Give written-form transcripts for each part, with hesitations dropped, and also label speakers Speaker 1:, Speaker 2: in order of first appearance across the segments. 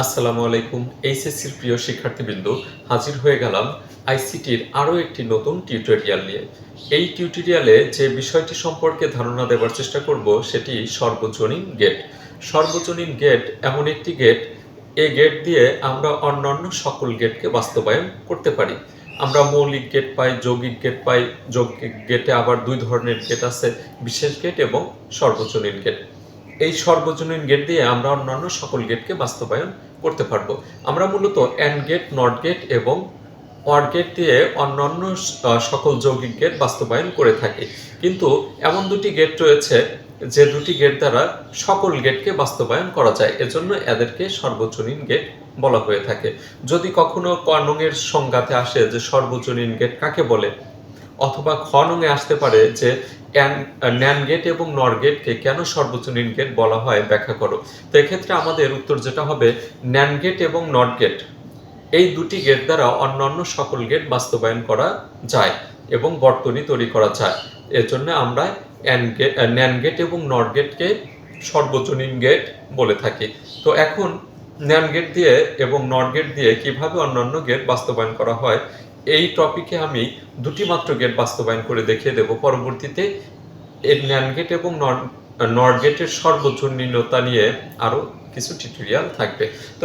Speaker 1: আসসালামু আলাইকুম। এইচএসসির প্রিয় শিক্ষার্থীবৃন্দ, হাজির হয়ে গেলাম আইসিটির আরও একটি নতুন টিউটোরিয়াল নিয়ে। এই টিউটোরিয়ালে যে বিষয়টি সম্পর্কে ধারণা দেওয়ার চেষ্টা করব সেটি সর্বজনীন গেট। সর্বজনীন গেট এমন একটি গেট, এই গেট দিয়ে আমরা অন্যান্য সকল গেটকে বাস্তবায়ন করতে পারি। আমরা মৌলিক গেট পাই, যৌগিক গেট পাই। যৌগিক গেটে আবার দুই ধরনের গেট আছে, বিশেষ গেট এবং সর্বজনীন গেট। এই সর্বজনীন গেট দিয়ে আমরা অন্যান্য সকল গেটকে বাস্তবায়ন করতে পারবো। আমরা মূলত অ্যান্ড গেট, নট গেট এবং অর গেট দিয়ে অন্যান্য সকল যৌগিক গেট বাস্তবায়ন করে থাকি। কিন্তু এমন দুটি গেট রয়েছে যে দুটি গেট দ্বারা সকল গেটকে বাস্তবায়ন করা যায়, এজন্য এদেরকে সর্বজনীন গেট বলা হয়ে থাকে। যদি কখনো ক নংয়ের সংজ্ঞাতে আসে যে সর্বজনীন গেট কাকে বলে, অথবা খ নংয়ে আসতে পারে যে ন্যান্ড গেট এবং নর গেটকে কেন সর্বজনীন গেট বলা হয়, ব্যাখ্যা করো। তো এক্ষেত্রে আমাদের উত্তর যেটা হবে, ন্যান্ড গেট এবং নট গেট এই দুটি গেট দ্বারা অন্যান্য সকল গেট বাস্তবায়ন করা যায় এবং বর্তনী তৈরি করা যায়। এর জন্য আমরা ন্যান্ড গেট এবং নট গেটকে সর্বজনীন গেট বলে থাকি। তো এখন ন্যান্ড গেট দিয়ে এবং নট গেট দিয়ে কিভাবে অন্যান্য গেট বাস্তবায়ন করা হয়, এই টপিকে আমি দুটি মাত্র গেট বাস্তবায়ন করে দেখিয়ে দেব। পরবর্তীতে এই ন্যান্ড গেট এবং নট গেটের সর্বজনীনতা নিয়ে আরো কিছু টিউটোরিয়াল থাকবে। তো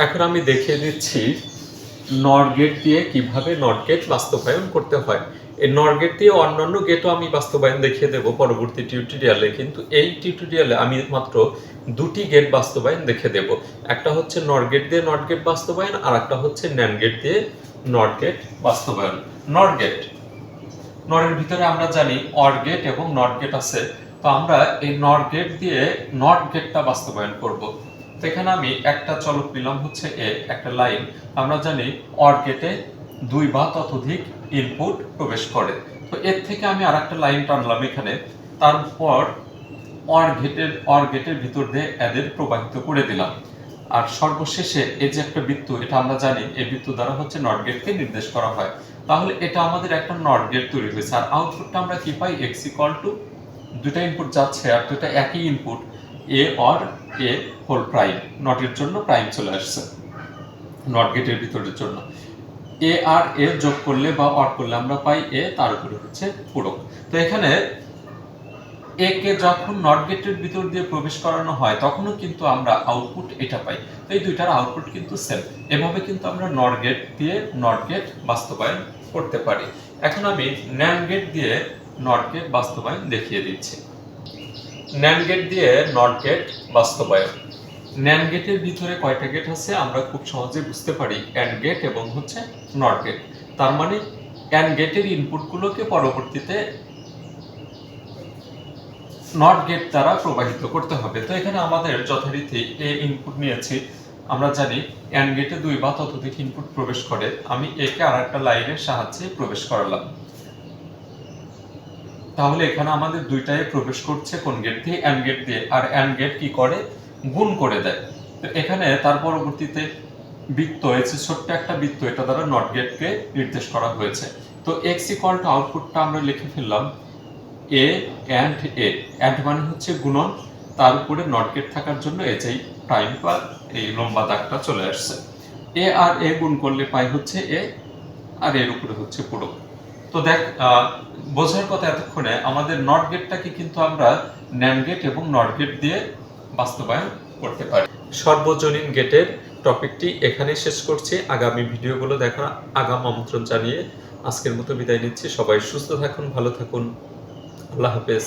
Speaker 1: এখন আমি দেখিয়ে দিচ্ছি নর গেট দিয়ে কিভাবে নট গেট বাস্তবায়ন করতে হয়। এই নর গেট দিয়ে অন্যান্য গেটও আমি বাস্তবায়ন দেখিয়ে দেব পরবর্তী টিউটোরিয়ালে, কিন্তু এই টিউটোরিয়ালে আমি মাত্র দুটি গেট বাস্তবায়ন দেখিয়ে দেব। একটা হচ্ছে নর গেট দিয়ে নট গেট বাস্তবায়ন, আর একটা হচ্ছে ন্যান্ড গেট দিয়ে নট গেট বাস্তবায়ন। নর গেট, নরের ভিতরে আমরা জানি অর গেট এবং নট গেট আছে। তো আমরা এই নর গেট দিয়ে নট গেটটা বাস্তবায়ন করব। তো এখানে আমি একটা চলক নিলাম হচ্ছে এ, একটা লাইন। আমরা জানি অর গেটে দুই বা ততোধিক ইনপুট প্রবেশ করে। তো এর থেকে আমি আরেকটা লাইন টানলাম এখানে, তারপর অর গেটের ভিতর দিয়ে এদের প্রবাহিত করে দিলাম। আর সর্বশেষে এই যে একটা বৃত্ত, এটা আমরা জানি এই বৃত্ত দ্বারা হচ্ছে নট গেটকে নির্দেশ করা হয়। তাহলে এটা আমাদের একটা নট গেট তৈরি হয়েছে। আর আউটপুটটা আমরা কি পাই, এক্স ইকুয়াল টু দুটা ইনপুট যাচ্ছে আর দুটা একই input, A or A whole prime, নটের জন্য প্রাইম চলে আসছে নট গেটের ভিতরের জন্য। এ আর এ যোগ করলে বা অর করলে আমরা পাই এ, তার উপরে হচ্ছে পূরক। তো এখানে এ কে যখন নট গেটের ভিতর দিয়ে প্রবেশ করানো হয় তখনও কিন্তু আমরা আউটপুট এটা পাই। তো এই দুইটার আউটপুট কিন্তু সেম। এভাবে কিন্তু আমরা নট গেট দিয়ে নট গেট বাস্তবায়ন করতে পারি। এখন আমি ন্যান্ড গেট দিয়ে নট গেট বাস্তবায়ন দেখিয়ে দিচ্ছি। ন্যান্ড গেট দিয়ে নট গেট বাস্তবায়ন। ন্যান্ড গেটের ভিতরে কয়টা গেট আছে আমরা খুব সহজে বুঝতে পারি, অ্যান্ড গেট এবং হচ্ছে নট গেট। তার মানে অ্যান্ড গেটের ইনপুটগুলোকে পরবর্তীতে নট গেট দ্বারা প্রবাহিত করতে হবে। তো এখানে আমাদের যথারীতি এ ইনপুট নিয়েছি। আমরা জানি অ্যান্ড গেটে দুই বা ততোধিক ইনপুট প্রবেশ করে। আমি এ কে আরেকটা লাইনের সাহায্যে প্রবেশ করালাম। তাহলে এখানে আমাদের দুইটাই প্রবেশ করছে কোন গেট দিয়ে, অ্যান্ড গেট দিয়ে। আর অ্যান্ড গেট কি করে, গুণ করে দেয়। তো এখানে তার পরবর্তীতে বৃত্ত, এই ছোট্ট একটা বৃত্ত, এটা দ্বারা নট গেটকে নির্দেশ করা হয়েছে। তো এক্স ইকুয়াল টু আউটপুটটা আমরা লিখে ফেললাম এ অ্যান্ড এ। অ্যান্ড মানে হচ্ছে গুণন, তার উপরে নট গেট থাকার জন্য এই যে প্রাইম বা এই লম্বা দাগটা চলে আসছে। এ আর এ গুণ করলে পাই হচ্ছে এ, আর এর উপরে হচ্ছে পূরক। তো দেখ, বোঝার কথা এতক্ষণে আমাদের নট গেটটাকে কিন্তু আমরা ন্যান্ড গেট এবং নট গেট দিয়ে বাস্তবায়ন করতে পারি। সর্বজনীন গেটের টপিকটি এখানে শেষ করছি। আগামী ভিডিওগুলো দেখার আগাম আমন্ত্রণ জানিয়ে আজকের মতো বিদায় নিচ্ছি। সবাই সুস্থ থাকুন, ভালো থাকুন, আল্লাহ হাফেজ।